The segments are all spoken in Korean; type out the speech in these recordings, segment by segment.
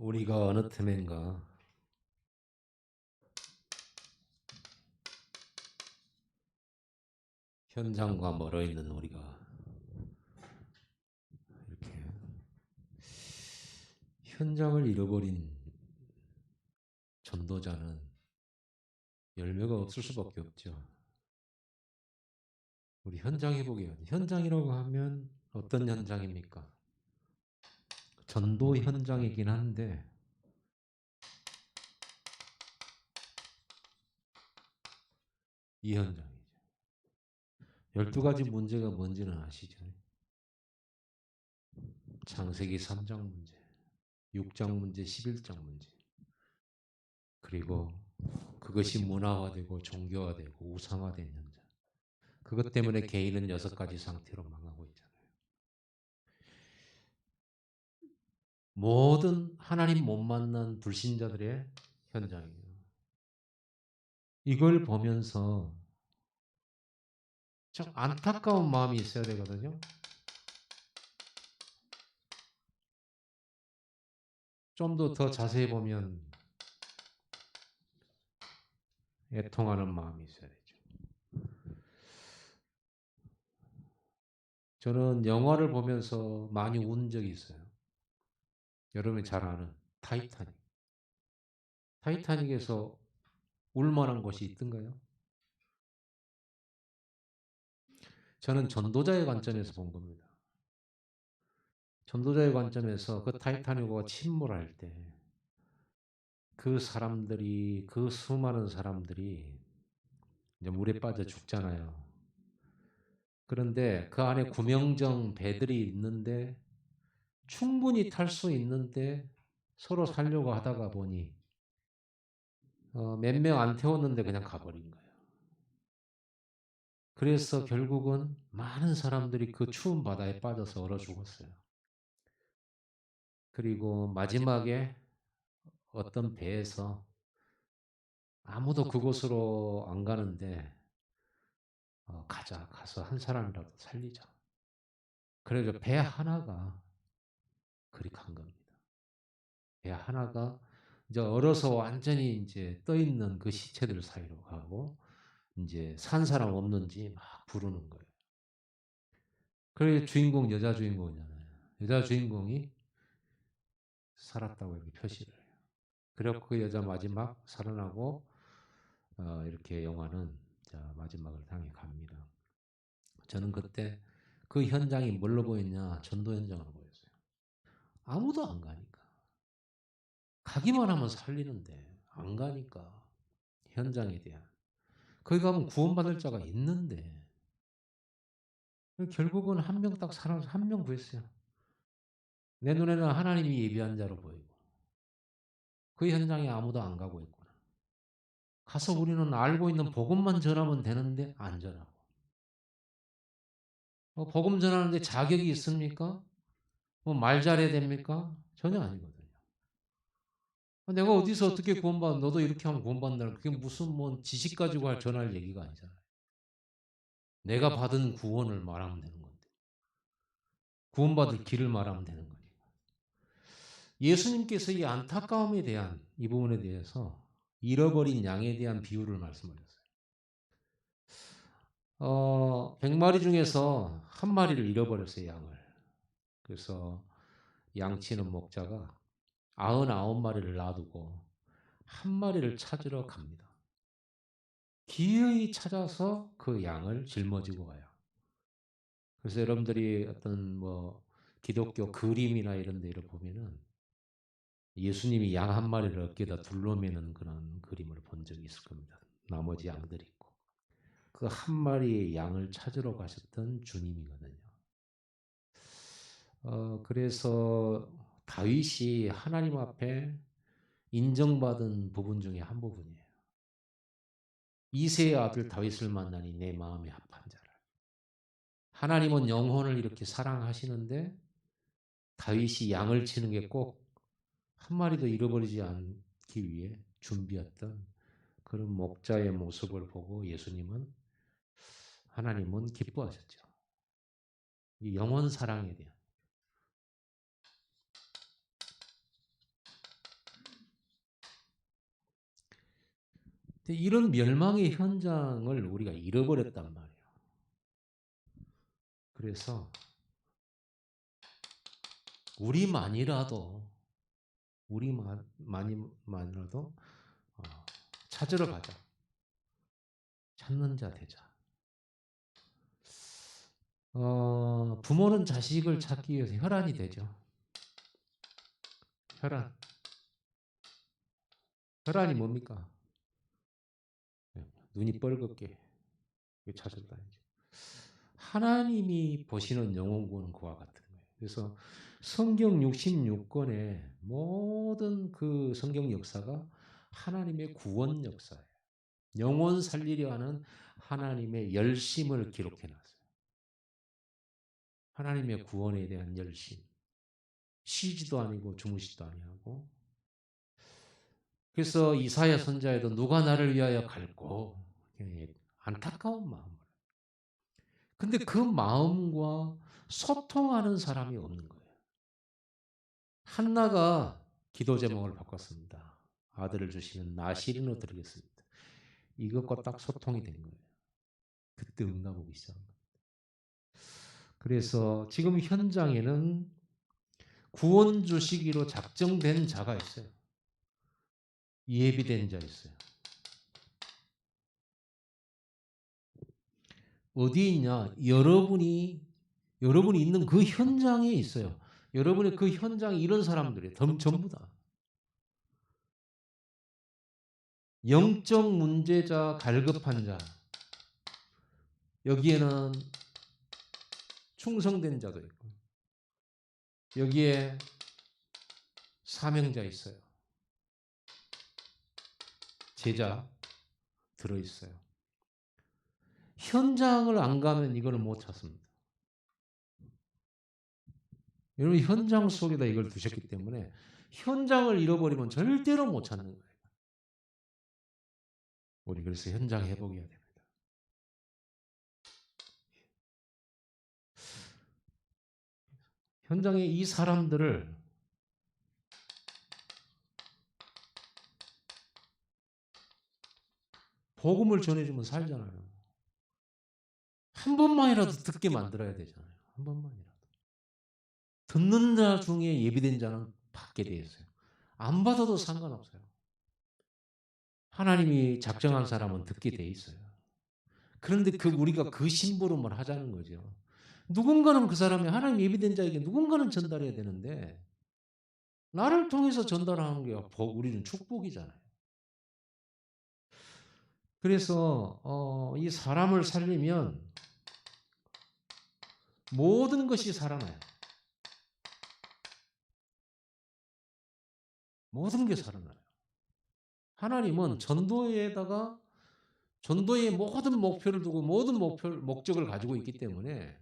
우리가 어느 틈엔가 현장과 멀어 있는 우리가 이렇게 현장을 잃어버린 전도자는 열매가 없을 수밖에 없죠. 우리 현장 회복이에요. 현장이라고 하면 어떤 현장입니까? 전도 현장이긴 한데 이 현장이죠. 12가지 문제가 뭔지는 아시죠? 창세기 3장 문제, 6장 문제, 11장 문제. 그리고 그것이 문화화되고 종교화되고 우상화된 현장. 그것 때문에 개인은 6가지 상태로 망하고 있잖아요. 모든 하나님 못 만난 불신자들의 현장이에요. 이걸 보면서 참 안타까운 마음이 있어야 되거든요. 좀 더 자세히 보면 애통하는 마음이 있어야 되죠. 저는 영화를 보면서 많이 운 적이 있어요. 여러분이 잘 아는 타이타닉. 타이타닉에서 울만한 곳이 있던가요? 저는 전도자의 관점에서 본 겁니다. 전도자의 관점에서 그 타이타닉호가 침몰할 때 그 사람들이, 그 수많은 사람들이 이제 물에 빠져 죽잖아요. 그런데 그 안에 구명정 배들이 있는데 충분히 탈 수 있는데 서로 살려고 하다가 보니 몇 명 안 태웠는데 그냥 가버린 거예요. 그래서 결국은 많은 사람들이 그 추운 바다에 빠져서 얼어 죽었어요. 그리고 마지막에 어떤 배에서 아무도 그곳으로 안 가는데 가자, 가서 한 사람이라도 살리자. 그래서 배 하나가 그리 간 겁니다. 배 하나가 이제 얼어서 완전히 이제 떠 있는 그 시체들 사이로 가고 이제 산 사람 없는지 막 부르는 거예요. 그래 주인공 여자 주인공이잖아요. 여자 주인공이 살았다고 이렇게 표시를 해요. 그래서 그 여자 마지막 살아나고 이렇게 영화는 마지막을 향해 갑니다. 저는 그때 그 현장이 뭘로 보였냐? 전도 현장으로 보였어요. 아무도 안 가니까. 가기만 하면 살리는데 안 가니까 현장에 대한. 거기 가면 구원받을 자가 있는데 결국은 한 명 딱 살아서 한 명 구했어요. 내 눈에는 하나님이 예비한 자로 보이고 그 현장에 아무도 안 가고 있구나. 가서 우리는 알고 있는 복음만 전하면 되는데 안 전하고. 복음 전하는데 자격이 있습니까? 뭐 말 잘해야 됩니까? 전혀 아니거든요. 내가 어디서 어떻게 구원받아? 너도 이렇게 하면 구원받는다. 그게 무슨 뭐 지식 가지고 전할 얘기가 아니잖아요. 내가 받은 구원을 말하면 되는 건데. 구원받을 길을 말하면 되는 거니까. 예수님께서 이 안타까움에 대한 이 부분에 대해서 잃어버린 양에 대한 비유를 말씀하셨어요. 100마리 중에서 한 마리를 잃어버렸어요, 양을. 그래서 양치는 목자가 99마리를 놔두고 한 마리를 찾으러 갑니다. 기어이 찾아서 그 양을 짊어지고 가요. 그래서 여러분들이 어떤 뭐 기독교 그림이나 이런 데를 보면은 예수님이 양 한 마리를 어깨에다 둘러매는 그런 그림을 본 적이 있을 겁니다. 나머지 양들이 있고. 그 한 마리의 양을 찾으러 가셨던 주님이거든요. 그래서 다윗이 하나님 앞에 인정받은 부분 중에 한 부분이에요. 이새의 아들 다윗을 만나니 내 마음이 합한 자라. 하나님은 영혼을 이렇게 사랑하시는데 다윗이 양을 치는 게 꼭 한 마리도 잃어버리지 않기 위해 준비했던 그런 목자의 모습을 보고 하나님은 기뻐하셨죠. 이 영혼 사랑에 대한. 근데 이런 멸망의 현장을 우리가 잃어버렸단 말이에요. 그래서 우리만이라도 어, 찾으러 가자. 찾는 자 되자. 부모는 자식을 찾기 위해서 혈안이 되죠. 혈안. 혈안이 뭡니까? 눈이 뻘겋게 찾으러 다니죠. 하나님이 보시는 영혼구원은 그와 같은 거예요. 그래서 성경 66권의 모든 그 성경 역사가 하나님의 구원 역사예요. 영혼 살리려 하는 하나님의 열심을 기록해 놨어요. 하나님의 구원에 대한 열심. 쉬지도 아니고 주무시지도 아니하고. 그래서 이사야 선지자에도 누가 나를 위하여 갈고 안타까운 마음을. 근데 그 마음과 소통하는 사람이 없는 거예요. 한나가 기도 제목을 바꿨습니다. 아들을 주시면 나시린으로 드리겠습니다. 이것과 딱 소통이 된 거예요. 그때 응답 오기 시작한 거예요. 그래서 지금 현장에는 구원 주시기로 작정된 자가 있어요. 예비된 자 있어요. 어디에 있냐? 여러분이 있는 그 현장에 있어요. 여러분의 그 현장에 이런 사람들이에요. 전부 다. 영적 문제자, 갈급한 자. 여기에는 충성된 자도 있고, 여기에 사명자 있어요. 제자 들어있어요. 현장을 안 가면 이걸 못 찾습니다. 여러분 현장 속에다 이걸 두셨기 때문에 현장을 잃어버리면 절대로 못 찾는 거예요. 우리 그래서 현장 회복해야 됩니다. 현장에 이 사람들을 복음을 전해주면 살잖아요. 한 번만이라도 듣게 만들어야 되잖아요. 한 번만이라도. 듣는 자 중에 예비된 자는 받게 되어 있어요. 안 받아도 상관없어요. 하나님이 작정한 사람은 듣게 돼 있어요. 그런데 우리가 그 심부름을 하자는 거죠. 누군가는 그 사람이 하나님 예비된 자에게 누군가는 전달해야 되는데 나를 통해서 전달하는 게 우리는 축복이잖아요. 그래서 이 사람을 살리면 모든 것이 살아나요. 모든 게 살아나요. 하나님은 전도의 모든 목표를 두고 모든 목적을 가지고 있기 때문에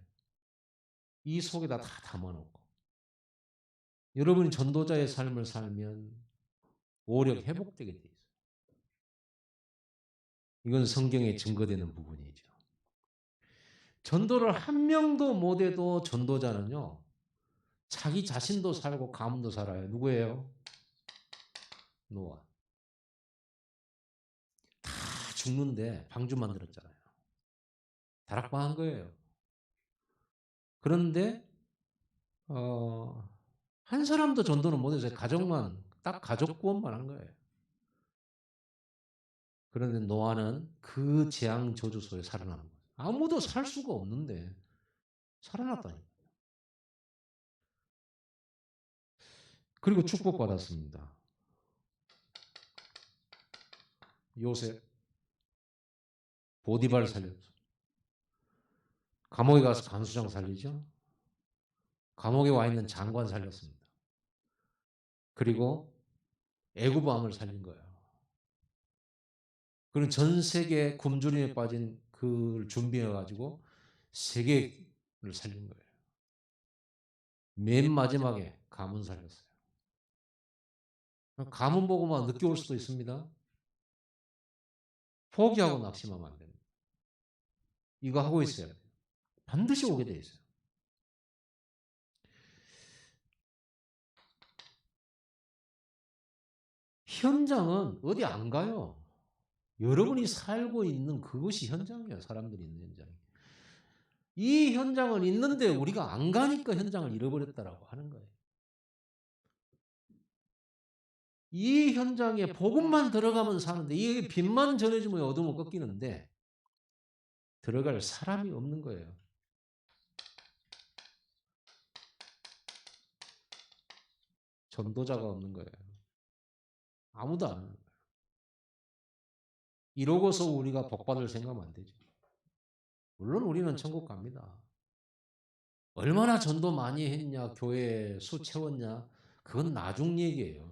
이 속에다 다 담아놓고 여러분이 전도자의 삶을 살면 오력 회복되게 돼 있어요. 이건 성경에 증거되는 부분이죠. 전도를 한 명도 못해도 전도자는요. 자기 자신도 살고 가문도 살아요. 누구예요? 노아. 다 죽는데 방주 만들었잖아요. 다락방한 거예요. 그런데 한 사람도 전도는 못해서 딱 가족 구원만 한 거예요. 그런데 노아는 그 재앙 저주 속에 살아난 거예요. 아무도 살 수가 없는데 살아났다니까. 그리고 축복받았습니다. 요셉 보디발 살렸죠. 감옥에 가서 간수장 살리죠. 감옥에 와 있는 장관 살렸습니다. 그리고 애굽 왕을 살린 거예요. 그리고 전 세계 굶주림에 빠진 그걸 준비해 가지고 세계를 살린 거예요. 맨 마지막에 가문 살렸어요. 가문 보고만 늦게 올 수도 있습니다. 포기하고 낙심하면 안 됩니다. 이거 하고 있어야 돼요. 반드시 오게 돼 있어요. 현장은 어디 안 가요. 여러분이 살고 있는 그것이 현장이에요. 사람들이 있는 현장이. 이 현장은 있는데 우리가 안 가니까 현장을 잃어버렸다라고 하는 거예요. 이 현장에 복음만 들어가면 사는데 이게 빛만 전해주면 어둠은 꺾이는데 들어갈 사람이 없는 거예요. 전도자가 없는 거예요. 아무도 안 하는 거예요. 이러고서 우리가 복받을 생각하면 안 되죠. 물론 우리는 천국 갑니다. 얼마나 전도 많이 했냐, 교회 수 채웠냐, 그건 나중 얘기예요.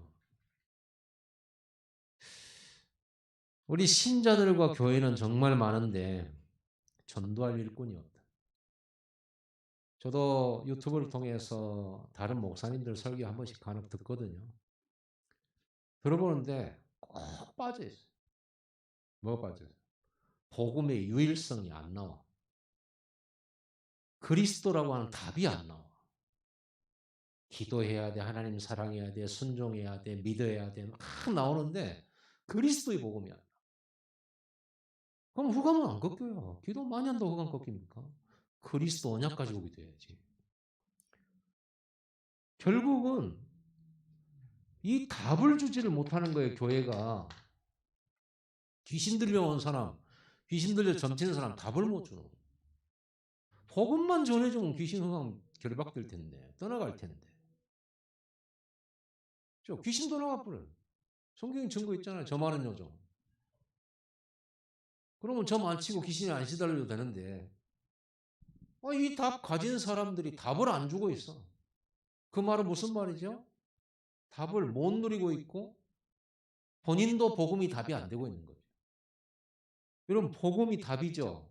우리 신자들과 교회는 정말 많은데 전도할 일꾼이 없다. 저도 유튜브를 통해서 다른 목사님들 설교 한 번씩 간혹 듣거든요. 들어보는데 꼭 빠져 있어요. 뭐가 빠져요? 복음의 유일성이 안 나와. 그리스도라고 하는 답이 안 나와. 기도해야 돼, 하나님 사랑해야 돼, 순종해야 돼, 믿어야 돼, 막 나오는데 그리스도의 복음이 안 나와. 그럼 후감은 안 꺾여요. 기도 많이 한다고 후감 꺾입니까? 그리스도 언약 가지고 기도해야지. 결국은 이 답을 주지를 못하는 거예요, 교회가. 귀신 들려온 사람, 귀신 들려 점치는 사람 답을 못 주는 거예요. 복음만 전해주면 귀신 흑암 결박될 텐데, 떠나갈 텐데. 귀신 떠나가 버려요. 성경에 증거 있잖아요. 저 많은 여정. 그러면 저 많치고 귀신이 안 시달려도 되는데, 이 답 가진 사람들이 답을 안 주고 있어. 그 말은 무슨 말이죠? 답을 못 누리고 있고, 본인도 복음이 답이 안 되고 있는 거죠. 여러분, 복음이 답이죠.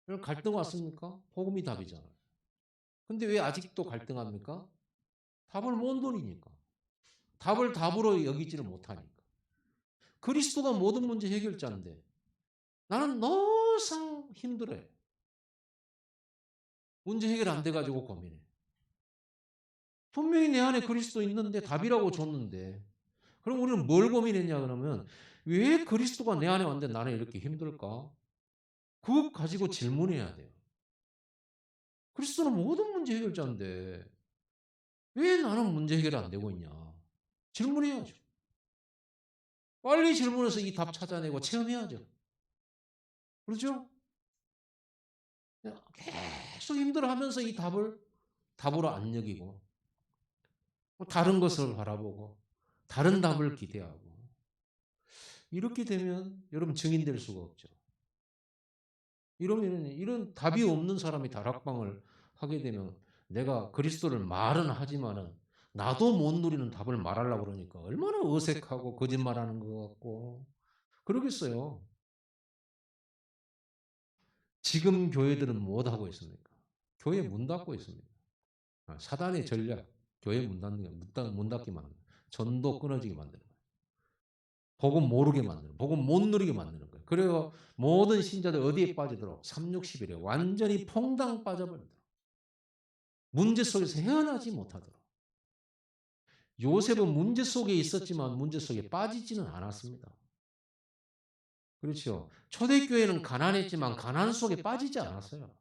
여러분, 갈등 왔습니까? 복음이 답이잖아요. 근데 왜 아직도 갈등합니까? 답을 못 누리니까. 답을 답으로 여기지를 못하니까. 그리스도가 모든 문제 해결자인데 나는 너무 힘들어요. 문제 해결 안 돼가지고 고민해. 분명히 내 안에 그리스도 있는데 답이라고 줬는데 그럼 우리는 뭘 고민했냐 그러면 왜 그리스도가 내 안에 왔는데 나는 이렇게 힘들까? 그거 가지고 질문해야 돼요. 그리스도는 모든 문제 해결자인데 왜 나는 문제 해결 안 되고 있냐? 질문해야죠. 빨리 질문해서 이 답 찾아내고 체험해야죠. 그렇죠? 계속 힘들어하면서 이 답을 답으로 안 여기고 다른 것을 바라보고 다른 답을 기대하고 이렇게 되면 여러분 증인될 수가 없죠. 이러면 이런 답이 없는 사람이 다락방을 하게 되면 내가 그리스도를 말은 하지만은 나도 못 누리는 답을 말하려고 그러니까 얼마나 어색하고 거짓말하는 것 같고 그러겠어요. 지금 교회들은 못 하고 있습니까? 교회 문 닫고 있습니다. 사단의 전략, 교회 문 닫는 게, 문 닫게 만드는 거예요. 전도 끊어지게 만드는 거예요. 복음 모르게 만드는 거예요. 복음 못 누리게 만드는 거예요. 그래서 모든 신자들 어디에 빠지도록 360일에 완전히 퐁당 빠져버리도록 문제 속에서 헤어나지 못하도록. 요셉은 문제 속에 있었지만 문제 속에 빠지지는 않았습니다. 그렇죠. 초대교회는 가난했지만 가난 속에 빠지지 않았어요.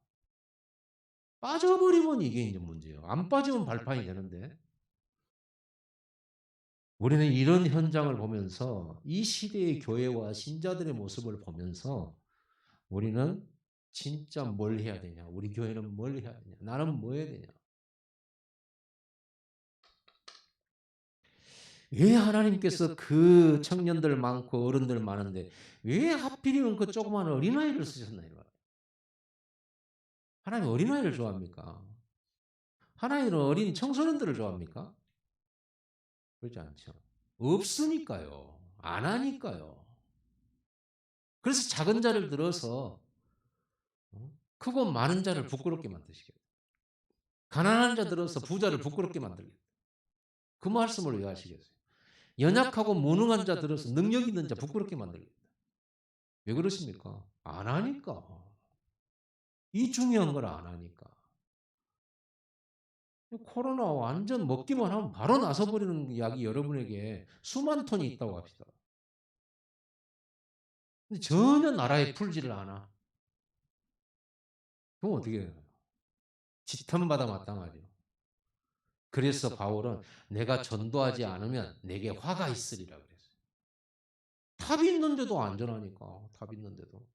빠져버리면 이게 이제 문제예요. 안 빠지면 발판이 되는데. 우리는 이런 현장을 보면서 이 시대의 교회와 신자들의 모습을 보면서 우리는 진짜 뭘 해야 되냐? 우리 교회는 뭘 해야 되냐? 나는 뭐 해야 되냐? 왜 하나님께서 그 청년들 많고 어른들 많은데 왜 하필이면 그 조그만 어린아이를 쓰셨나 이거? 하나님 어린아이를 좋아합니까? 하나님은 어린 청소년들을 좋아합니까? 그렇지 않죠. 없으니까요. 안 하니까요. 그래서 작은 자를 들어서 크고 많은 자를 부끄럽게 만드시겠다. 가난한 자 들어서 부자를 부끄럽게 만들겠다. 그 말씀을 왜 하시겠어요? 연약하고 무능한 자 들어서 능력 있는 자 부끄럽게 만들겠다. 왜 그러십니까? 안 하니까. 이 중요한 걸 안 하니까. 코로나 완전 먹기만 하면 바로 나서버리는 약이 여러분에게 수만 톤이 있다고 합시다. 근데 전혀 나라에 풀지를 않아. 그럼 어떻게 해요? 지탄받아 마땅하죠. 그래서 바울은 내가 전도하지 않으면 내게 화가 있으리라 그랬어요. 답이 있는데도 안전하니까. 답이 있는데도.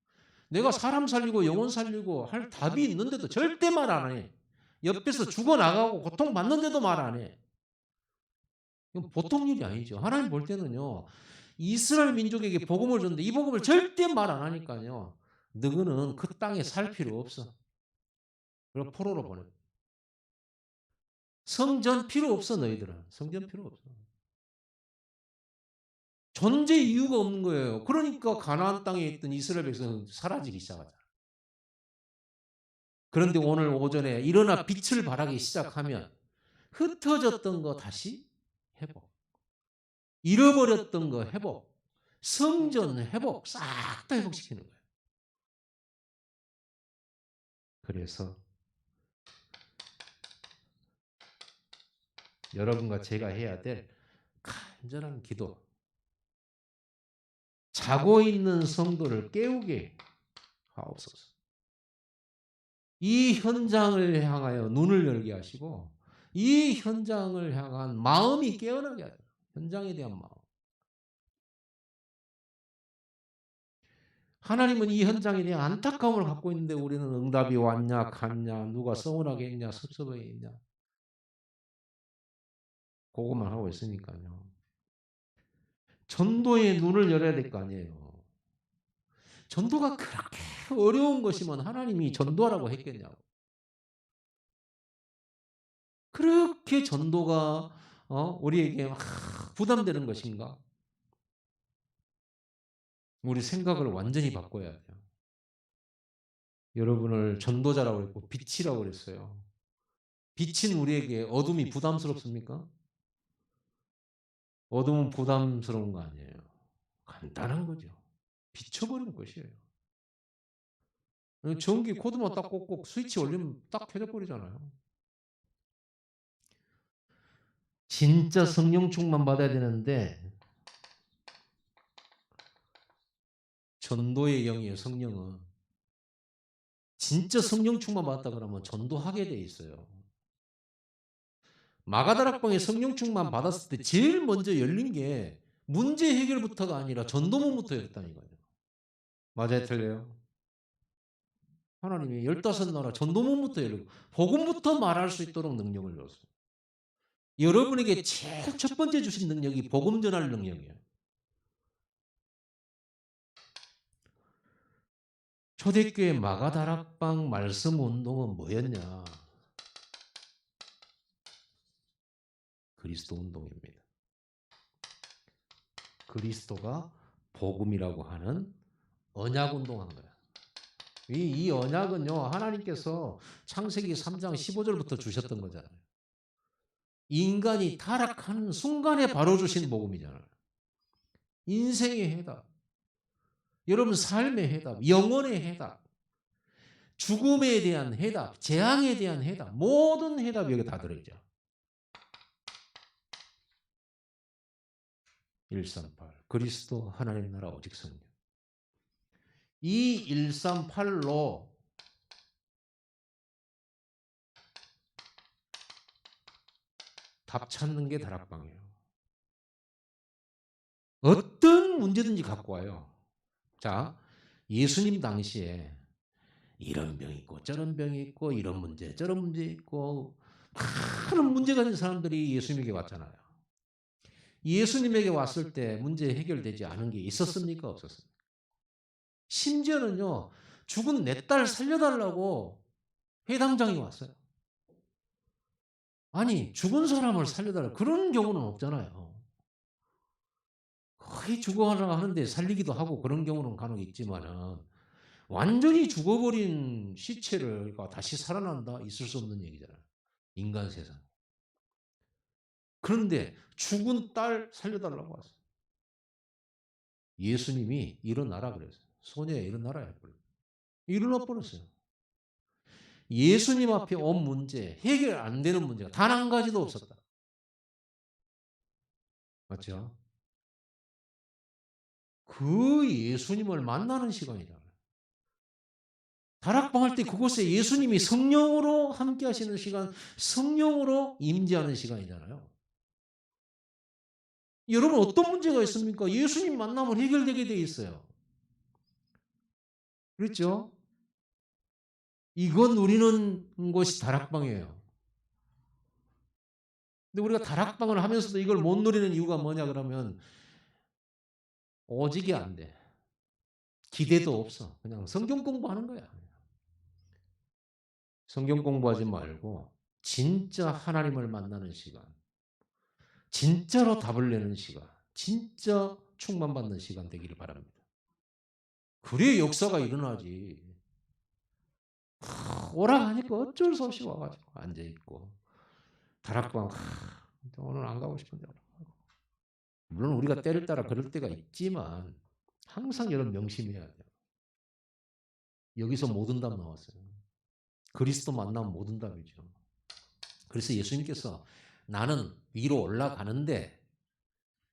내가 사람 살리고 영혼 살리고 할 답이 있는데도 절대 말 안 해. 옆에서 죽어나가고 고통받는데도 말 안 해. 이건 보통 일이 아니죠. 하나님 볼 때는요. 이스라엘 민족에게 복음을 줬는데 이 복음을 절대 말 안 하니까요. 너희는 그 땅에 살 필요 없어. 그럼 포로로 보내. 성전 필요 없어 너희들은. 성전 필요 없어. 존재 이유가 없는 거예요. 그러니까 가나안 땅에 있던 이스라엘 백성은 사라지기 시작하잖아. 그런데 오늘 오전에 일어나 빛을 발하기 시작하면 흩어졌던 거 다시 회복. 잃어버렸던 거 회복. 성전 회복. 싹 다 회복시키는 거예요. 그래서 여러분과 제가 해야 될 간절한 기도. 자고 있는 성도를 깨우게 하옵소서. 이 현장을 향하여 눈을 열게 하시고 이 현장을 향한 마음이 깨어나게 하죠. 현장에 대한 마음. 하나님은 이 현장에 대한 안타까움을 갖고 있는데 우리는 응답이 왔냐 갔냐 누가 서운하게 했냐 섭섭하게 했냐 그것만 하고 있으니까요. 전도의 눈을 열어야 될 거 아니에요. 전도가 그렇게 어려운 것이면 하나님이 전도하라고 했겠냐고. 그렇게 전도가 우리에게 막 부담되는 것인가? 우리 생각을 완전히 바꿔야 돼요. 여러분을 전도자라고 했고 빛이라고 그랬어요. 빛은 우리에게 어둠이 부담스럽습니까? 어둠은 부담스러운 거 아니에요. 간단한 거죠. 비춰버리는 것이에요. 전기 코드만 딱 꽂고 스위치 올리면 딱 켜져 버리잖아요. 진짜 성령 충만 받아야 되는데 전도의 영이에요. 성령은. 진짜 성령 충만 받았다 그러면 전도하게 돼 있어요. 마가다락방에 성령 충만 받았을 때 제일 먼저 열린 게 문제 해결부터가 아니라 전도문부터 열렸다니까요. 맞아요, 틀려요? 하나님이 15나라 전도문부터 열리고 복음부터 말할 수 있도록 능력을 줬어요. 여러분에게 제일 첫 번째 주신 능력이 복음 전할 능력이에요. 초대교회 마가다락방 말씀 운동은 뭐였냐? 그리스도 운동입니다. 그리스도가 복음이라고 하는 언약 운동한 거야. 이 언약은요, 하나님께서 창세기 3장 15절부터 주셨던 거잖아요. 인간이 타락하는 순간에 바로 주신 복음이잖아요. 인생의 해답, 여러분 삶의 해답, 영혼의 해답, 죽음에 대한 해답, 재앙에 대한 해답, 모든 해답이 여기 다 들어있죠. 138 그리스도 하나님 나라 오직 성령. 이 138로 답 찾는 게 다락방이에요. 어떤 문제든지 갖고 와요. 자, 예수님 당시에 이런 병이 있고 저런 병이 있고 이런 문제 저런 문제 있고 많은 문제가 있는 사람들이 예수님에게 왔잖아요. 예수님에게 왔을 때 문제 해결되지 않은 게 있었습니까? 없었습니까? 심지어는요. 죽은 내 딸 살려달라고 회당장이 왔어요. 아니 죽은 사람을 살려달라 그런 경우는 없잖아요. 거의 죽어가려고 하는데 살리기도 하고 그런 경우는 간혹 있지만은 완전히 죽어버린 시체를 다시 살아난다? 있을 수 없는 얘기잖아요. 인간 세상. 그런데 죽은 딸 살려달라고 왔어요. 예수님이 일어나라 그랬어요. 소녀야 일어나라 해버려요. 일어나 버렸어요. 예수님 앞에 온 문제, 해결 안 되는 문제가 단 한 가지도 없었다. 맞죠? 그 예수님을 만나는 시간이잖아요. 다락방 할 때 그곳에 예수님이 성령으로 함께 하시는 시간, 성령으로 임재하는 시간이잖아요. 여러분 어떤 문제가 있습니까? 예수님 만나면 해결되게 돼 있어요. 그렇죠? 이건 누리는 곳이 다락방이에요. 근데 우리가 다락방을 하면서도 이걸 못 누리는 이유가 뭐냐 그러면 오직이 안 돼. 기대도 없어. 그냥 성경 공부하는 거야. 성경 공부하지 말고 진짜 하나님을 만나는 시간, 진짜로 답을 내는 시간, 진짜 충만받는 시간 되기를 바랍니다. 그래야 역사가 일어나지. 오락하니까 어쩔 수 없이 와가지고 앉아있고 다락방 오늘 안 가고 싶은데 물론 우리가 때를 따라 그럴 때가 있지만 항상 여러분 명심해야 돼요. 여기서 모든 답 나왔어요. 그리스도 만나면 모든 답이죠. 그래서 예수님께서 나는 위로 올라가는데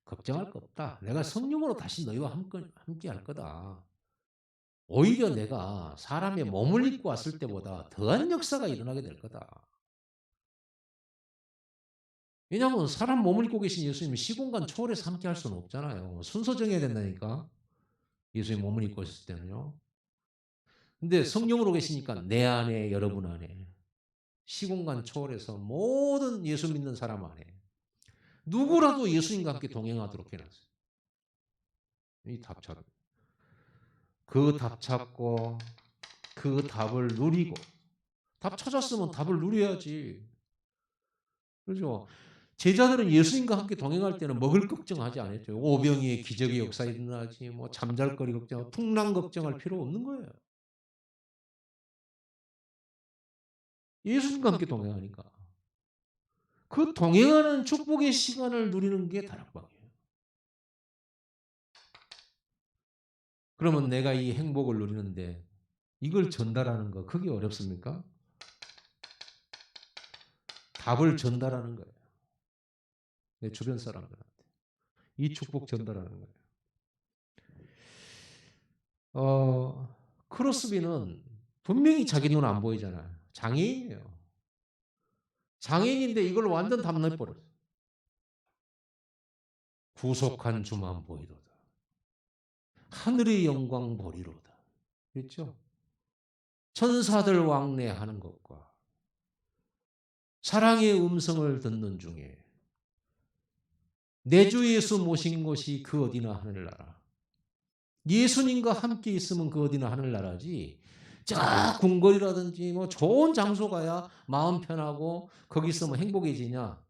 걱정할 거 없다. 내가 성령으로 다시 너희와 함께 할 거다. 오히려 내가 사람의 몸을 입고 왔을 때보다 더한 역사가 일어나게 될 거다. 왜냐하면 사람 몸을 입고 계신 예수님이 시공간 초월해서 함께 할 수는 없잖아요. 순서 정해야 된다니까. 예수님 몸을 입고 있을 때는요. 근데 성령으로 계시니까 내 안에 여러분 안에 시공간 초월해서 모든 예수 믿는 사람 안에 누구라도 예수님과 함께 동행하도록 해놨어요. 이 답 찾고 그 답 찾고 그 답을 누리고 답 찾았으면 답을 누려야지. 그렇죠? 제자들은 예수님과 함께 동행할 때는 먹을 걱정하지 않았죠. 오병이의 기적의 역사 일어나지, 뭐 잠잘거리 걱정, 풍랑 걱정할 필요 없는 거예요. 예수님과 함께 동행하니까. 그 동행하는 축복의 시간을 누리는 게 다락방이에요. 그러면 내가 이 행복을 누리는데 이걸 전달하는 거 그게 어렵습니까? 답을 전달하는 거예요. 내 주변 사람들한테. 이 축복 전달하는 거예요. 크로스비는 분명히 자기 눈 안 보이잖아요. 장애인이에요. 장애인인데 이걸 완전 담내버렸어. 구속한 주만 보이로다. 하늘의 영광 보리로다. 그렇죠? 천사들 왕래하는 것과 사랑의 음성을 듣는 중에 내 주 예수 모신 곳이 그 어디나 하늘나라. 예수님과 함께 있으면 그 어디나 하늘나라지. 저 궁궐이라든지 뭐 좋은 장소 가야 마음 편하고 거기 있으면 행복해지냐?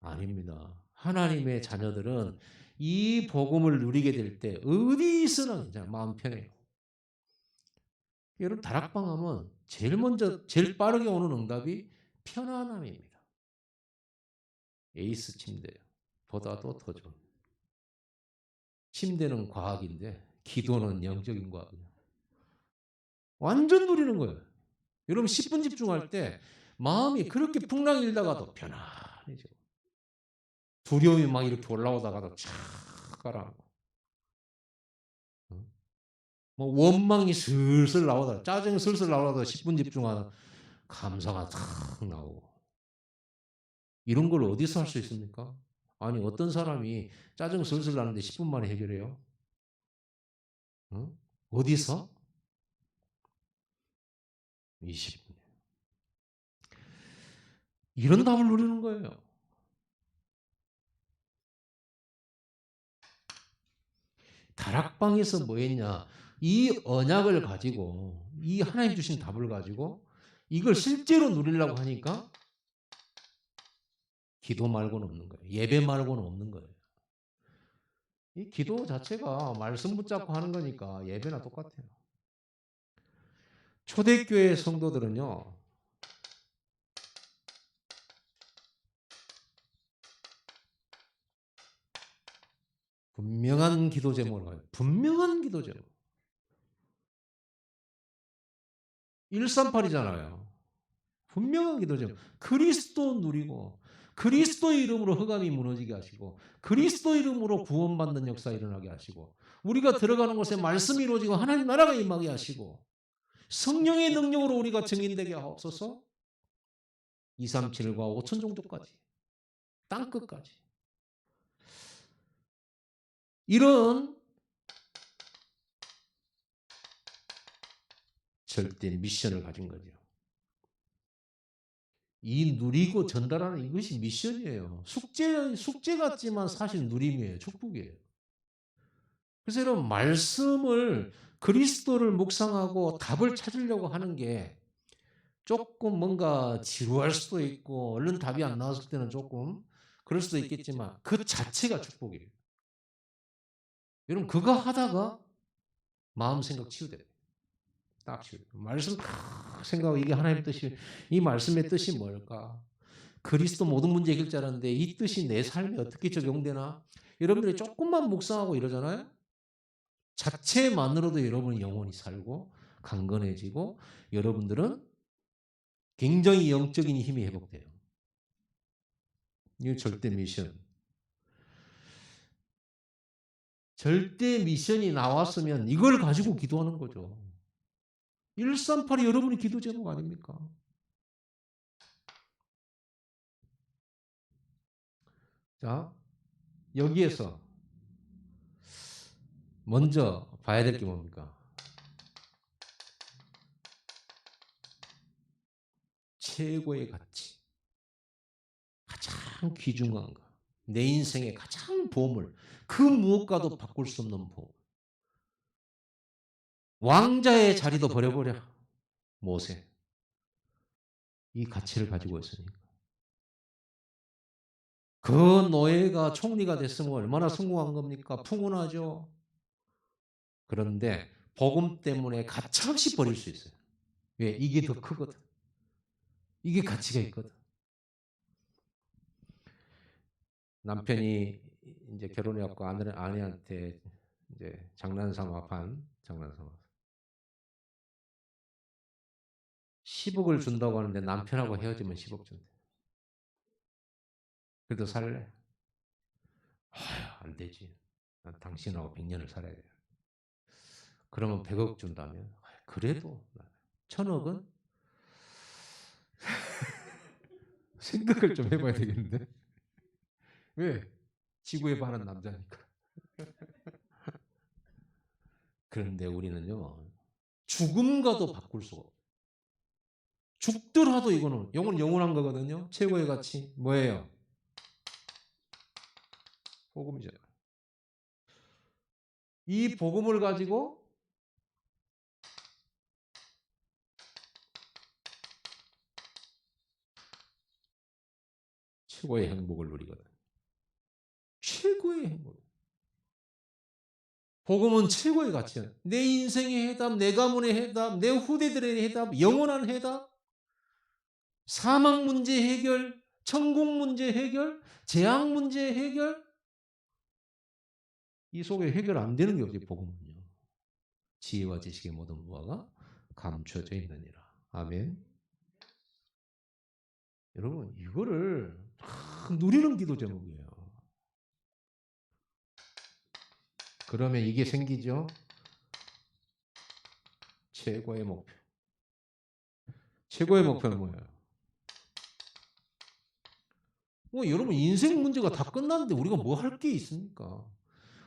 아닙니다. 하나님의 자녀들은 이 복음을 누리게 될 때 어디 있으나 괜찮아. 마음 편해요. 여러분 다락방 하면 제일 먼저 제일 빠르게 오는 응답이 편안함입니다. 에이스 침대 보다도 더 좋은. 침대는 과학인데 기도는 영적인 과학이에요. 완전 누리는 거예요. 여러분 10분 집중할 때 마음이 그렇게 풍랑 일다가도 편안해져. 두려움이 막 이렇게 올라오다가도 착 가라앉고. 뭐 원망이 슬슬 나오다 짜증이 슬슬 나오다 10분 집중하다 감사가 탁 나오고. 이런 걸 어디서 할 수 있습니까? 아니 어떤 사람이 짜증 슬슬 나는데 10분 만에 해결해요? 어? 어디서? 20분. 이런 답을 누리는 거예요. 다락방에서 뭐 했냐? 이 언약을 가지고 이 하나님 주신 답을 가지고 이걸 실제로 누리려고 하니까 기도 말고는 없는 거예요. 예배 말고는 없는 거예요. 이 기도 자체가 말씀 붙잡고 하는 거니까 예배나 똑같아요. 초대교회 성도들은요. 분명한 기도 제목을 가요. 분명한 기도 제목. 138이잖아요. 분명한 기도 제목. 그리스도 누리고 그리스도의 이름으로 흑암이 무너지게 하시고 그리스도 이름으로 구원받는 역사 일어나게 하시고 우리가 들어가는 곳에 말씀이 이루어지고 하나님 나라가 임하게 하시고 성령의 능력으로 우리가 증인되게 하옵소서. 237과 5천 정도까지 땅끝까지 이런 절대 미션을 가진 거죠. 이 누리고 전달하는 이것이 미션이에요. 숙제 같지만 사실 누림이에요. 축복이에요. 그래서 여러분 말씀을 그리스도를 묵상하고 답을 찾으려고 하는 게 조금 뭔가 지루할 수도 있고 얼른 답이 안 나왔을 때는 조금 그럴 수도 있겠지만 그 자체가 축복이에요. 여러분 그거 하다가 마음 생각 치유돼요. 딱 치유. 말씀 딱 생각하고 이게 하나님 뜻이 이 말씀의 뜻이 뭘까? 그리스도 모든 문제 해결자라는데 이 뜻이 내 삶에 어떻게 적용되나? 여러분들이 조금만 묵상하고 이러잖아요. 자체만으로도 여러분이 영혼이 살고 강건해지고 여러분들은 굉장히 영적인 힘이 회복돼요. 이거 절대 미션. 절대 미션이 나왔으면 이걸 가지고 기도하는 거죠. 138이 여러분의 기도 제목 아닙니까? 자, 여기에서 먼저 봐야 될 게 뭡니까? 최고의 가치. 가장 귀중한 거. 내 인생의 가장 보물. 그 무엇과도 바꿀 수 없는 보물. 왕자의 자리도 버려버려. 모세. 이 가치를 가지고 있으니까. 그 노예가 총리가 됐으면 얼마나 성공한 겁니까? 풍운하죠. 그런데 복음 때문에 가차없이 버릴 수 있어요. 왜? 이게 더 크거든. 이게 가치가 있거든. 남편이 이제 결혼해갖고 아내한테 이제 장난삼아 10억을 준다고 하는데 남편하고 헤어지면 10억 준대. 그래도 살래? 아휴, 안 되지. 난 당신하고 100년을 살아야 돼. 그러면 100억 준다면? 그래도 1000억은? 생각을 좀 해봐야 되겠는데? 왜? 지구에 반한 남자니까. 그런데 우리는요, 죽음과도 바꿀 수가 없어요. 죽더라도 이거는 영원한 거거든요. 최고의 가치 뭐예요? 복음이잖아요. 이 복음을 가지고 최고의 행복을 누리거든. 최고의 행복. 복음은 최고의 가치야. 내 인생의 해답, 내 가문의 해답, 내 후대들의 해답, 영원한 해답, 사망 문제 해결, 천국 문제 해결, 재앙 문제 해결. 이 속에 해결 안 되는 게 없지, 복음은요. 지혜와 지식의 모든 부하가 감춰져 있느니라. 아멘. 여러분, 이거를 누리는 기도 제목이에요. 그러면 이게 생기죠? 최고의 목표. 최고의 목표는 뭐예요? 여러분 인생 문제가 다 끝났는데 우리가 뭐 할 게 있습니까?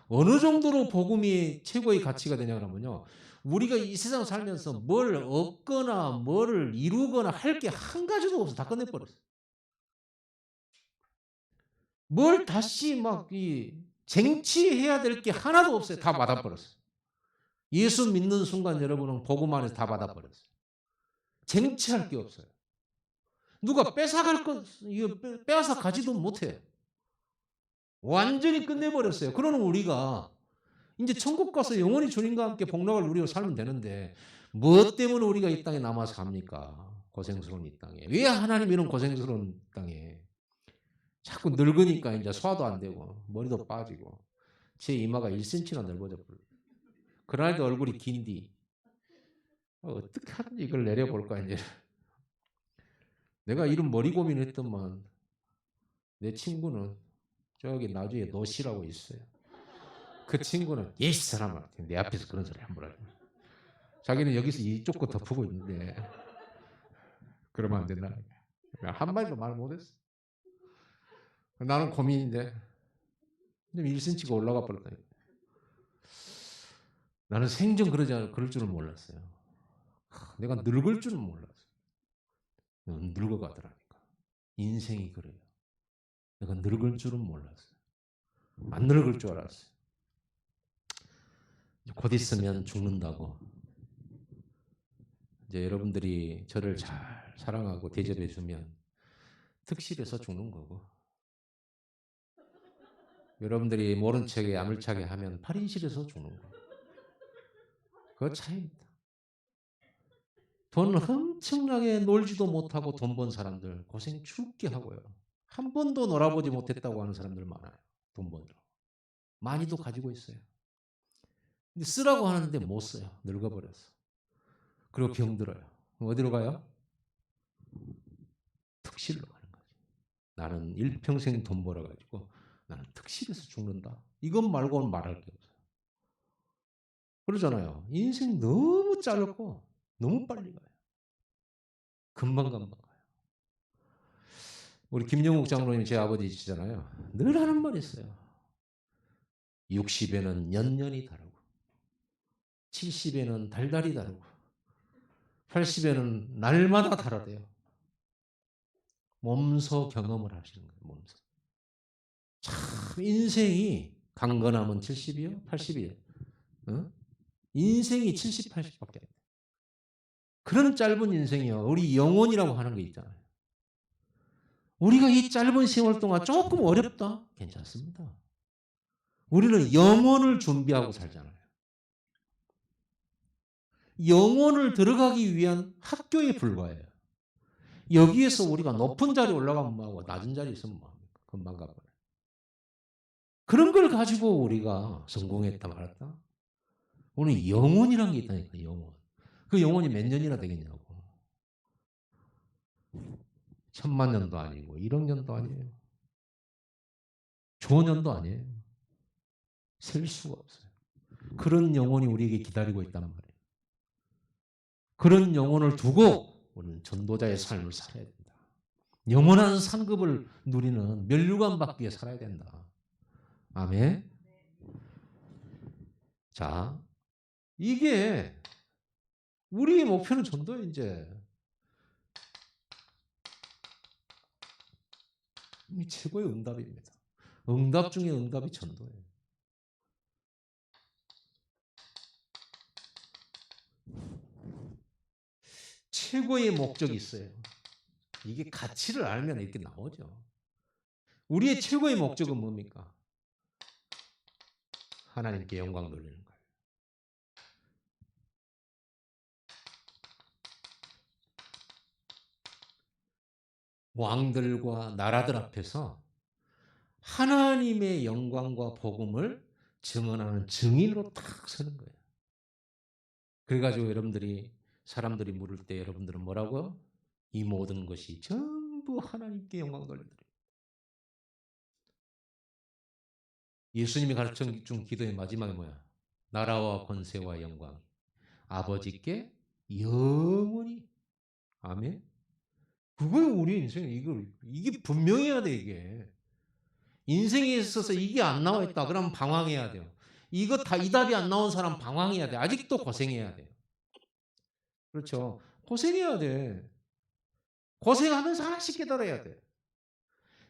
어느 정도로 복음이 최고의 가치가 되냐 그러면요. 우리가 이 세상 살면서 뭘 얻거나 뭐를 이루거나 할 게 한 가지도 없어. 다 끝내버렸어. 뭘 다시 막 쟁취해야 될 게 하나도 없어요. 다 받아버렸어요. 예수 믿는 순간 여러분은 복음 안에서 다 받아버렸어요. 쟁취할 게 없어요. 누가 뺏어갈 것, 이거 빼앗아 가지도 못해. 완전히 끝내버렸어요. 그러는 우리가 이제 천국 가서 영원히 주님과 함께 복락을 누리고 살면 되는데 무엇 때문에 우리가 이 땅에 남아서 갑니까? 고생스러운 이 땅에. 왜 하나님 이런 고생스러운 땅에 자꾸 늙으니까 이제 소화도 안 되고 머리도 빠지고 제 이마가 1cm나 넓어져 버려. 그날도 얼굴이 긴디. 어떻게 하든지 이걸 내려볼까 이제. 내가 이런 머리 고민을 했더만 내 친구는 저기 나주에 노씨라고 있어요. 그 친구는 이 사람아 내 앞에서 그런 소리 함부로 하지 마. 자기는 여기서 이쪽 거 덮고 있는데 그러면 안 된다. 한마디도 말 못했어. 나는 고민인데 1cm가 올라가 버렸다. 나는 생전 그럴 줄은 몰랐어요. 내가 늙을 줄은 몰랐어요. 늙어가더라니까. 인생이 그래요. 내가 늙을 줄은 몰랐어요. 안 늙을 줄 알았어요. 곧 있으면 죽는다고. 이제 여러분들이 저를 잘 사랑하고 대접해 주면 특실해서 죽는 거고, 여러분들이 모른 척에 아물차게 하면 8인실에서 죽는 거예요. 그 차이입니다. 돈 엄청나게 놀지도 못하고 돈 번 사람들 고생 죽게 하고요. 한 번도 놀아보지 못했다고 하는 사람들 많아요. 돈 버느라. 많이도 가지고 있어요. 근데 쓰라고 하는데 못 써요. 늙어버렸어. 그리고 병들어요. 어디로 가요? 특실로 가는 거죠. 나는 일평생 돈 벌어가지고 나는 특실에서 죽는다. 이것 말고는 말할 게 없어요. 그러잖아요. 인생 너무 짧고 너무 빨리 가요. 금방 가요. 우리 김영욱 장로님 제 아버지시잖아요. 늘 하는 말이 있어요. 60에는 년년이 다르고 70에는 달달이 다르고 80에는 날마다 다르대요. 몸소 경험을 하시는 거예요. 몸소. 참 인생이 강건하면 70이요? 80이요? 어? 인생이 70, 80밖에 안 돼요. 그런 짧은 인생이요. 우리 영혼이라고 하는 게 있잖아요. 우리가 이 짧은 세월 동안 조금 어렵다? 괜찮습니다. 우리는 영혼을 준비하고 살잖아요. 영혼을 들어가기 위한 학교에 불과해요. 여기에서 우리가 높은 자리에 올라가면 뭐하고 낮은 자리에 있으면 뭐합니까? 금방 가버려요. 그런 걸 가지고 우리가 성공했다 말았다? 우리는 영혼이란 게 있다니까, 영혼. 그 영혼이 몇 년이나 되겠냐고. 1000만 년도 아니고 1억 년도 아니에요. 조년도 아니에요. 셀 수가 없어요. 그런 영혼이 우리에게 기다리고 있단 말이에요. 그런 영혼을 두고 우리는 전도자의 삶을 살아야 된다. 영원한 상급을 누리는 멸류관 받기에 살아야 된다. 아멘. 자, 이게 우리의 목표는 전도예요. 이제 이 최고의 응답입니다. 응답 중에 응답이 전도예요. 최고의 목적이 있어요. 이게 가치를 알면 이렇게 나오죠. 우리의 최고의 목적은 뭡니까? 하나님께 영광 돌리는 거예요. 왕들과 나라들 앞에서 하나님의 영광과 복음을 증언하는 증인으로 딱 서는 거예요. 그래가지고 여러분들이 사람들이 물을 때 여러분들은 뭐라고요? 이 모든 것이 전부 하나님께 영광 돌려드려요. 예수님이 가르쳐준 기도의 마지막에 뭐야? 나라와 권세와 영광 아버지께 영원히. 아멘. 그거예요 우리 인생. 이게 분명해야 돼. 이게 인생에 있어서 이게 안 나와 있다 그러면 방황해야 돼요. 이거 다 이 답이 안 나온 사람 방황해야 돼. 아직도 고생해야 돼요. 그렇죠. 고생해야 돼. 고생하면서 하나씩 깨달아야 돼.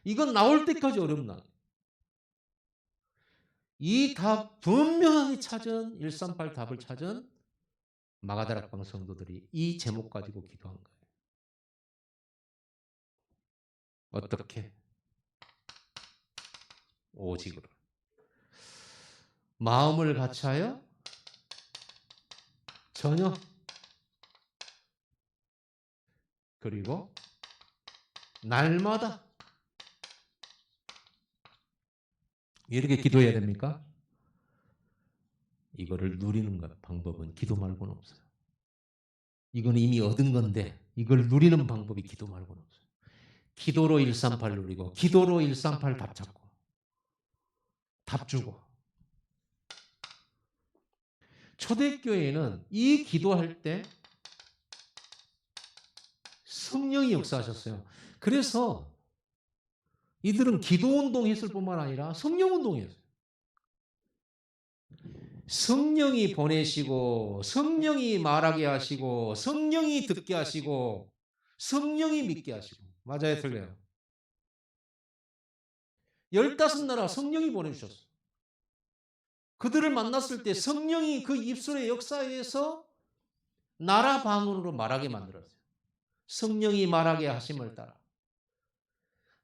이건 나올 때까지 어렵나. 이 답 분명하게 찾은 138 답을 찾은 마가다락방 성도들이 이 제목 가지고 기도한 거예요. 어떻게? 오직으로. 마음을 같이하여 전혀. 그리고 날마다. 이렇게 기도해야 됩니까? 이거를 누리는 것 방법은 기도 말고는 없어요. 이건 이미 얻은 건데 이걸 누리는 방법이 기도 말고는 없어요. 기도로 138 누리고 기도로 138 답 찾고 답 주고. 초대교회는 이 기도할 때 성령이 역사하셨어요. 그래서 이들은 기도운동 했을 뿐만 아니라 성령운동이었어요. 성령이 보내시고 성령이 말하게 하시고 성령이 듣게 하시고 성령이 믿게 하시고. 맞아요, 틀려요? 15나라 성령이 보내주셨어요. 그들을 만났을 때 성령이 그 입술의 역사에서 나라 방언으로 말하게 만들었어요. 성령이 말하게 하심을 따라.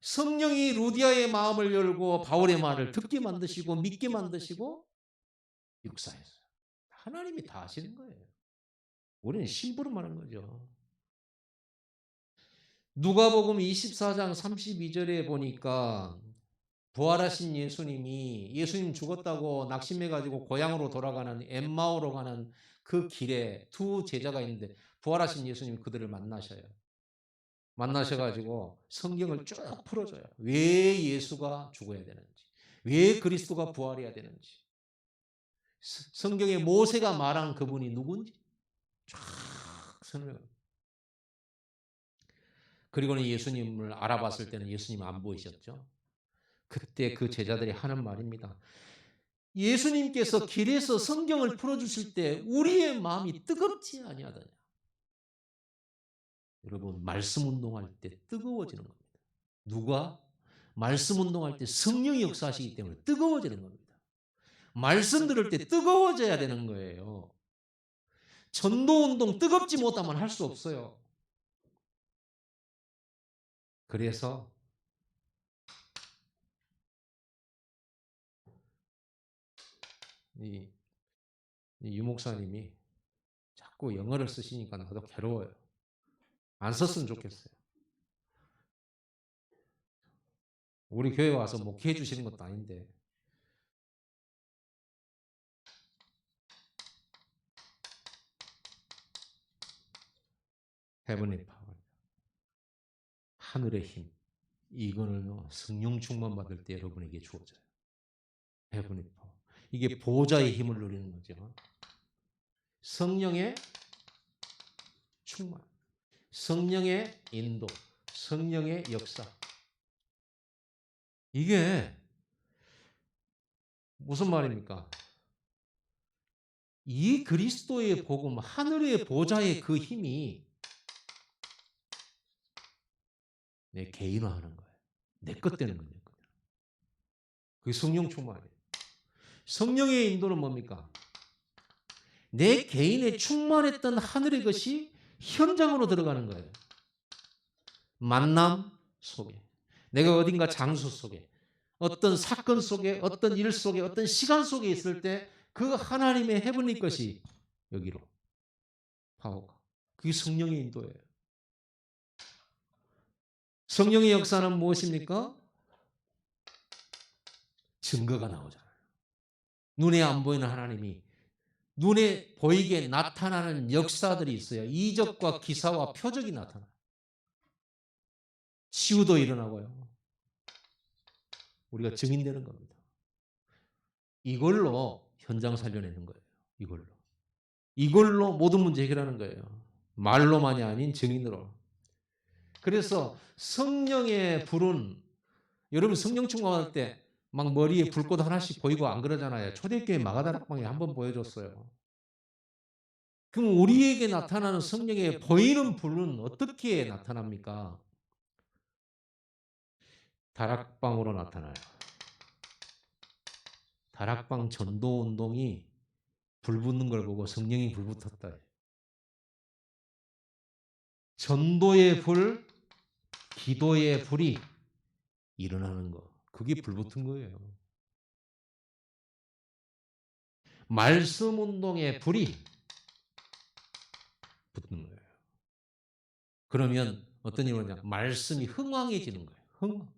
성령이 루디아의 마음을 열고 바울의 말을 듣게 만드시고 믿게 만드시고 역사했어요. 하나님이 다 하시는 거예요. 우리는 심부름 하는 거죠. 누가복음 24장 32절에 보니까 부활하신 예수님 죽었다고 낙심해가지고 고향으로 돌아가는 엠마오로 가는 그 길에 두 제자가 있는데 부활하신 예수님 그들을 만나셔요. 만나셔가지고 성경을 쭉 풀어줘요. 왜 예수가 죽어야 되는지, 왜 그리스도가 부활해야 되는지, 성경에 모세가 말한 그분이 누군지 쫙 설명해요. 그리고는 예수님을 알아봤을 때는 예수님 안 보이셨죠. 그때 그 제자들이 하는 말입니다. 예수님께서 길에서 성경을 풀어주실 때 우리의 마음이 뜨겁지 아니하더냐. 여러분, 말씀 운동할 때 뜨거워지는 겁니다. 누가? 말씀 운동할 때 성령이 역사하시기 때문에 뜨거워지는 겁니다. 말씀 들을 때 뜨거워져야 되는 거예요. 전도 운동 뜨겁지 못하면 할 수 없어요. 그래서 이 유목사님이 자꾸 영어를 쓰시니까 나도 괴로워요. 안 썼으면 좋겠어요. 우리 교회 와서 목회해 주시는 것도 아닌데. 헤븐리 파워. 하늘의 힘. 이거는요, 성령 충만 받을 때 여러분에게 주어져요. 헤븐리 파워. 이게 보좌의 힘을 누리는 거죠. 성령의 충만. 성령의 인도. 성령의 역사. 이게 무슨 말입니까? 이 그리스도의 복음, 하늘의 보좌의 그 힘이 내 개인화하는 거예요. 내 것 되는 거예요. 그게 성령 충만이에요. 성령의 인도는 뭡니까? 내 개인에 충만했던 하늘의 것이 현장으로 들어가는 거예요. 만남 속에, 내가 어딘가 장소 속에, 어떤 사건 속에, 어떤 일 속에, 어떤 시간 속에 있을 때 그 하나님의 헤븐리 것이 여기로 파워가. 그게 성령의 인도예요. 성령의 역사는 무엇입니까? 증거가 나오잖아요. 눈에 안 보이는 하나님이 눈에 보이게 나타나는 역사들이 있어요. 이적과 기사와 표적이 나타나요. 치유도 일어나고요. 우리가 증인되는 겁니다. 이걸로 현장 살려내는 거예요. 이걸로 모든 문제 해결하는 거예요. 말로만이 아닌 증인으로. 그래서 성령의 불은, 여러분 성령 충만할 때 막 머리에 불꽃 하나씩 보이고 안 그러잖아요. 초대교회 마가다락방에 한번 보여줬어요. 그럼 우리에게 나타나는 성령의 보이는 불은 어떻게 나타납니까? 다락방으로 나타나요. 다락방 전도 운동이 불 붙는 걸 보고 성령이 불 붙었다. 전도의 불, 기도의 불이 일어나는 거. 그게 불 붙은 거예요. 말씀 운동의 불이 붙는 거예요. 그러면 어떤 일이 오냐? 말씀이 흥왕해지는 거예요. 흥왕.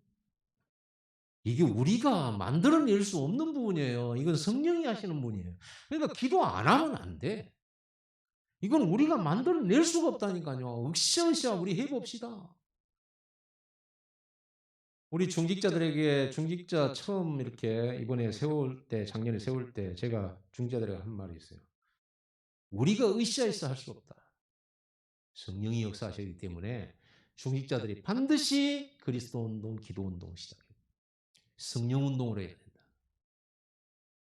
이게 우리가 만들어낼 수 없는 부분이에요. 이건 성령이 하시는 분이에요. 그러니까 기도 안 하면 안 돼. 이건 우리가 만들어낼 수가 없다니까요. 으쌰으쌰 우리 해봅시다. 우리 중직자들에게 중직자 처음 이렇게 이번에 세울 때 작년에 세울 때 제가 중직자들에게 한 말이 있어요. 우리가 으쌰으쌰 할 수 없다. 성령이 역사하시기 때문에 중직자들이 반드시 그리스도 운동, 기도 운동 시작해요. 성령 운동을 해야 된다.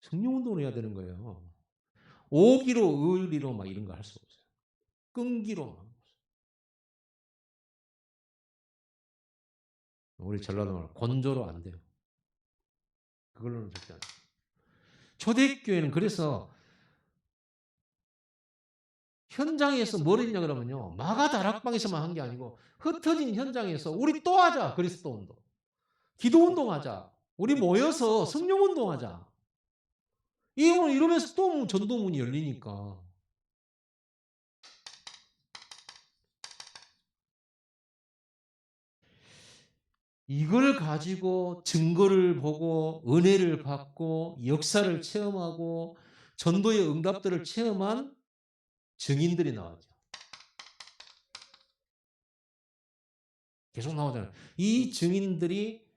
성령 운동을 해야 되는 거예요. 오기로 의리로 막 이런 거 할 수 없어요. 끈기로 막. 우리 전라도 말 건조로 안 돼요. 그걸로는 절대 안 돼요. 초대교회는 그래서 현장에서 뭘 했냐 그러면요. 마가 다락방에서만 한 게 아니고 흩어진 현장에서 우리 또 하자. 그리스도 운동. 기도 운동하자. 우리 모여서 성령 운동하자. 이러면서 또 전도문이 열리니까. 이걸 가지고 증거를 보고 은혜를 받고 역사를 체험하고 전도의 응답들을 체험한 증인들이 나왔죠. 계속 나오잖아요. 이 증인들이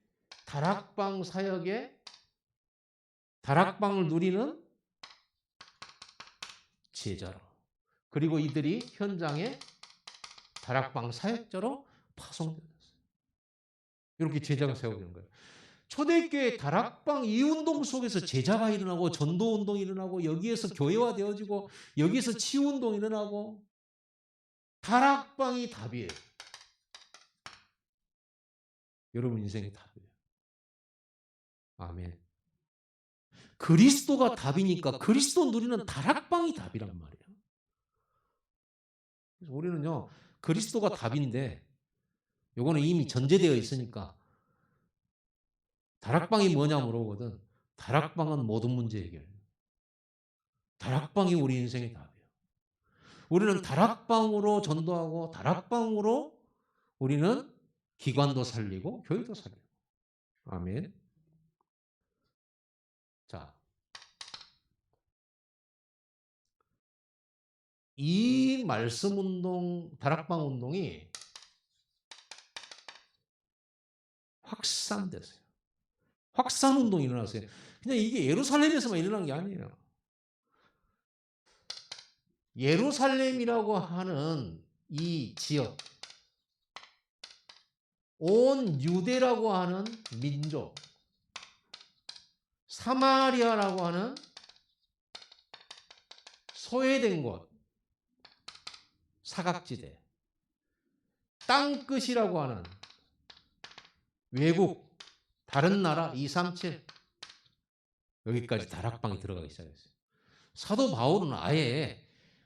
다락방 사역에 다락방을 누리는 제자로 그리고 이들이 현장에 다락방 사역자로 파송되었어요. 이렇게 제자가 세워지는 거예요. 초대교회 다락방 이운동 속에서 제자가 일어나고 전도운동이 일어나고 여기에서 교회화되어지고 여기에서 치유운동이 일어나고 다락방이 답이에요. 여러분 인생의 답이에요. 아멘. 그리스도가 답이니까 그리스도 누리는 다락방이 답이란 말이에요. 그래서 우리는요. 그리스도가 답인데 요거는 이미 전제되어 있으니까 다락방이 뭐냐 물어보거든. 다락방은 모든 문제 해결. 다락방이 우리 인생의 답이에요. 우리는 다락방으로 전도하고 다락방으로 우리는 기관도 살리고 교회도 살리고. 아멘. 자, 이 말씀 운동, 다락방 운동이 확산됐어요. 확산 운동이 일어났어요. 그냥 이게 예루살렘에서만 일어난 게 아니에요. 예루살렘이라고 하는 이 지역, 온 유대라고 하는 민족, 사마리아라고 하는 소외된 곳, 사각지대, 땅끝이라고 하는 외국, 다른 나라 237 여기까지 다락방이 들어가기 시작했어요. 사도 바울은 아예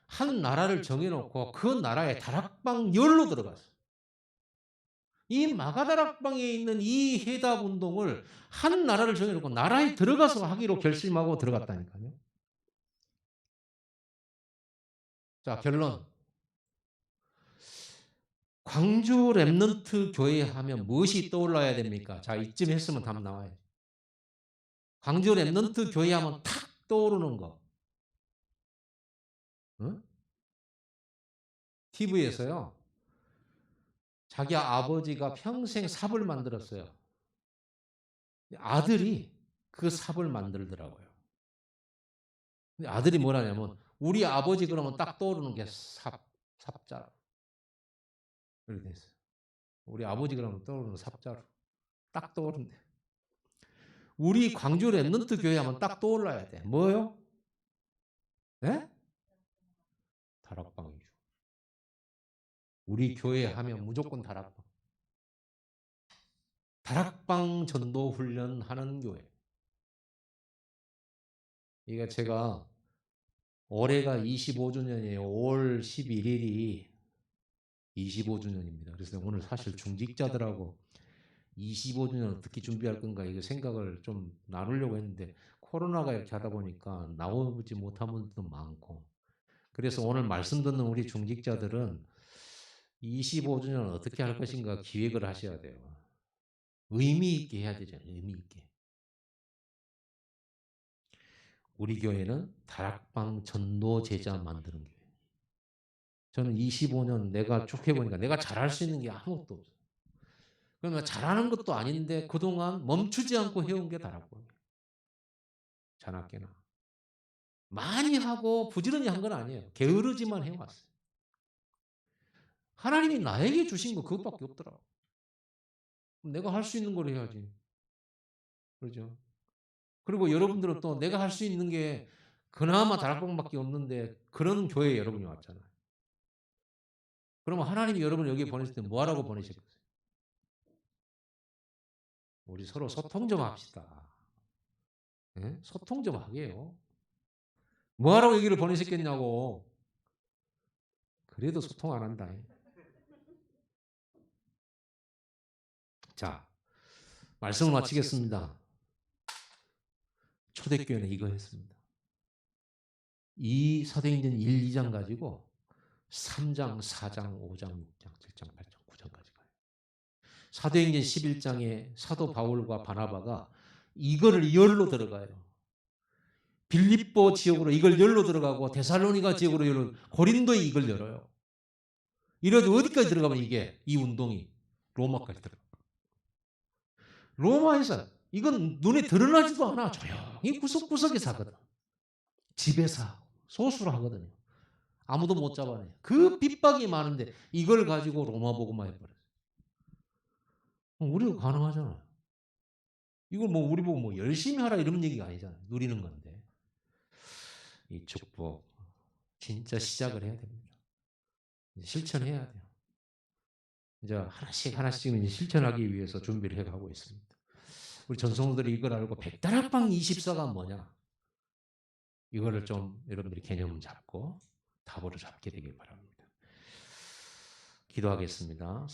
한 나라를 정해놓고 그 나라에 다락방 열로 들어갔어요. 이 마가다락방에 있는 이 해답 운동을 한 나라를 정해놓고 나라에 들어가서 하기로 결심하고 들어갔다니까요. 자, 결론. 광주 랩넌트 교회 하면 무엇이 떠올라야 됩니까? 자, 이쯤 했으면 답 나와요. 광주 랩넌트 교회 하면 탁 떠오르는 거. 응? TV에서요. 자기 아버지가 평생 삽을 만들었어요. 아들이 그 삽을 만들더라고요. 아들이 뭐라냐면 우리 아버지 그러면 딱 떠오르는 게 삽자루. 이렇게 됐어요. 우리 아버지 그러면 떠오르는 삽자루. 딱 떠오른대. 우리 광주 랩넌트 교회 하면 딱 떠올라야 돼. 뭐요? 예? 다락방이죠. 우리 교회 하면 무조건 다락방. 다락방 전도 훈련하는 교회. 이게 제가 올해가 25주년이에요. 5월 11일이 25주년입니다. 그래서 오늘 사실 중직자들하고 25주년 어떻게 준비할 건가 이거 생각을 좀 나누려고 했는데 코로나가 이렇게 하다 보니까 나오지 못한 분들도 많고 그래서 오늘 말씀 듣는 우리 중직자들은 25주년 어떻게 할 것인가 기획을 하셔야 돼요. 의미 있게 해야 되잖아요. 의미 있게. 우리 교회는 다락방 전도 제자 만드는 교회. 저는 25년 내가 쭉 해보니까 내가 잘할 수 있는 게 아무것도 없어요. 그러니까 잘하는 것도 아닌데 그동안 멈추지 않고 해온 게 다라고. 자나깨나. 많이 하고 부지런히 한 건 아니에요. 게으르지만 해왔어요. 하나님이 나에게 주신 거 그것밖에 없더라고. 내가 할 수 있는 걸 해야지. 그러죠. 그리고 여러분들은 또 내가 할 수 있는 게 그나마 다락방밖에 없는데 그런 교회에 여러분이 왔잖아요. 그러면 하나님이 여러분을 여기에 보냈을 때 뭐 하라고 보내셨겠어요? 우리 서로 소통 좀 합시다. 예? 소통 좀 하게요. 뭐 하라고 여기를 보내셨겠냐고. 그래도 소통 안 한다. 자, 말씀을 마치겠습니다. 초대교회는 이거 했습니다. 이 사도행전 1, 2장 가지고 3장, 4장, 5장, 6장, 7장, 8장, 9장까지 가요. 사도행전 11장에 사도 바울과 바나바가 이거를 열로 들어가요. 빌립보 지역으로 이걸 열로 들어가고 데살로니가 지역으로 열로 고린도에 이걸 열어요. 이래도 어디까지 들어가면 이게 이 운동이 로마까지 들어가. 로마에서 이건 눈에 드러나지도 않아. 조용히 구석구석에 사거든. 집에서 소수로 하거든요. 아무도 못 잡아내. 그 핍박이 많은데 이걸 가지고 로마 복음화 해버렸어요. 우리도 가능하잖아요. 이걸 뭐 우리 보고 뭐 열심히 하라 이런 얘기가 아니잖아요. 누리는 건데. 이 축복 진짜 시작을 해야 됩니다. 실천해야 돼요. 이제 하나씩 하나씩 이제 실천하기 위해서 준비를 해가고 있습니다. 우리 전성들이 이걸 알고 백다락방 24가 뭐냐? 이거를 좀 여러분들이 개념을 잡고 답으로 잡게 되길 바랍니다. 기도하겠습니다.